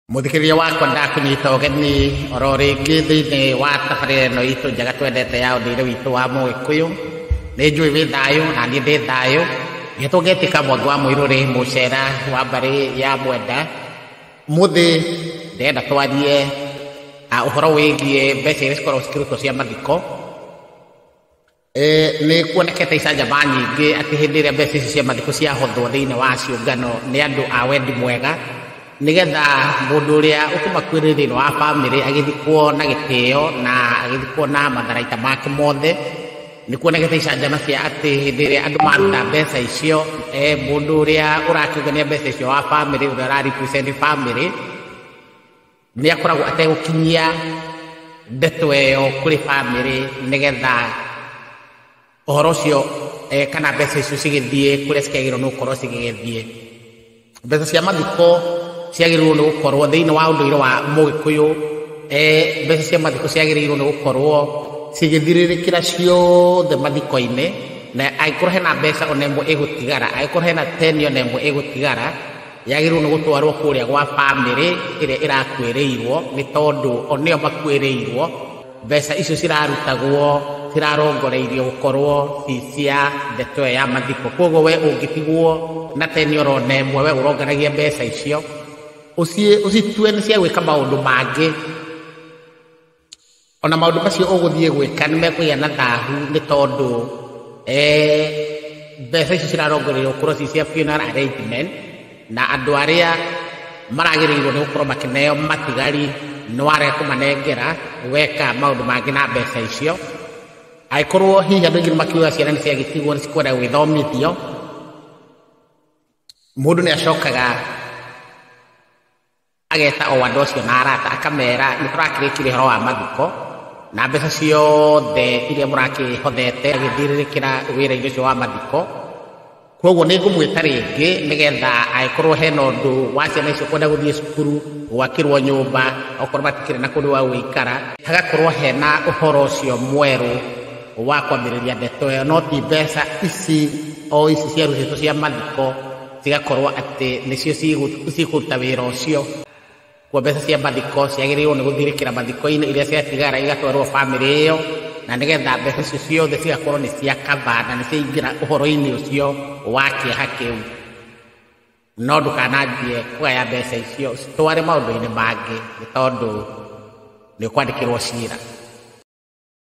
Muthikiriria wakwa ndakunyita ũgeni oro rĩngĩ thĩinĩ wa tabarĩra ĩno itũ njega twendete ya ũndũire witũ wa Mũgĩkũyũ. Nĩ njũĩ wĩ thayũ na niĩ ndĩ thayũ, nĩtwo ngetĩka Mwangi wa Mũirũrĩ mũcera wa mbarĩ ya Mwenda. Mũthĩ ndĩrenda twarie ũhoro wĩgiĩ mbeca iria cikoragwo cikĩrutwo cia mathiko. Nĩ kuonekete icanjama nyingĩ atĩ hĩndĩ ĩrĩa mbeca ici cia mathiko ciahũthwo thĩinĩ wa ciũngano nĩ andũ a wendi mwega, nigetha mũndũ ũrĩa ũkũmakuĩrĩra thĩinĩ wa bamĩrĩ agĩthikwo na gĩtĩo na agĩthikwo na matharaita make mothe. Nĩ kuonekete icanjama cia atĩ hĩndĩ ĩrĩa andũ maruta mbeca icio, mũndũ ũrĩa ũrakĩũngania mbeca icio wa bamĩrĩ, ũrĩa ũra represent bamĩrĩ, nĩ akoragwo ategũkinyia ndeto ĩyo kũrĩ bamĩrĩ, nĩgetha ũhoro ũcio kana mbeca icio cigĩthiĩ kũrĩa cikĩagĩrĩirwo nĩ gũkorwo cigĩgĩthiĩ. Mbeca cia mathiko ciagĩrĩirwo nĩ gũkorwo thĩinĩ wa ũndũire wa Mũgĩkũyũ, mbeca cia mathiko ciagĩrĩirwo nĩ gũkorwo cigĩthirĩrĩkĩra ciothe mathiko-inĩ, na angĩkorwo hena mbeca ona ĩmwe ĩgũtigara, angĩkorwo hena teni ona ĩmwe ĩgũtigara, yagĩrĩirwo nĩ gũtwarwo kũrĩa gwa bamĩrĩ ĩrĩa ĩrakuĩrĩirwo, nĩ tondũ o nĩo makuĩrĩirwo. Mbeca icio cirarutagwo cirarongoreirio gũkorwo ci cia ndeto ĩyo ya mathiko. Koguo we ũngĩtigwo na teni orona ĩmwe, we ũronganagia mbeca icio, ũcitue nĩ cia gwĩka maũndũ mangĩ, ona maũndũ macio ũgũthiĩ gwĩka nĩ mekũgĩa na thahu, nĩ tondũ mbeca icio cirarongoreirio gũkorwo ci cia funeral arrangement, na andũ arĩa maragĩrĩirwo nĩ gũkorwo makĩneo matigari nĩ warega kũmanengera gweka maũndũ mangĩ na mbeca icio. Angĩkorwo hihi andũ aingĩ makiuga ciana nĩ ciagĩtigwo nĩ cikwenda gwĩthomithio, mũndũ nĩ acokaga ageta o andũ acio na arata akamera nĩ tũrakĩrĩkire ũhoro wa mathiko, na mbeca ciothe iria mũrakĩhothete agĩthirĩrĩkĩra wĩra-inĩ ũcio wa mathiko. Koguo nĩ ngũmwĩta rĩngĩ, nĩgetha angĩkorwo hena ũndũ wa ciana icio kwenda gũthiĩ cukuru, gwakĩrwo nyũmba, okorwo matikĩrĩ na kũndũ gwa gũikara, hagakorwo hena ũhoro ũcio mwerũ wa kwambĩrĩria ndeto ĩyo, no ti mbeca ici o ici ciarutĩtwo cia mathiko cigakorwo atĩ nĩcio cikũruta wĩra ũcio. Kwa mbeca cia mathiko ciagĩrĩirwo nĩ gũthirĩkĩra mathiko-inĩ, iria ciatigara igatwarwo bamĩrĩ ĩyo, na nĩgetha mbeca icio ciothe cigakorwo nĩ cia kaba na nĩ ciaingĩra ũhoro-inĩ ũcio wa kĩeha kĩu. No ndũkananjie kũgaya mbeca icio citware maũndũ-inĩ mangĩ, nĩ tondũ nĩ ũkwandĩkĩrwo cira.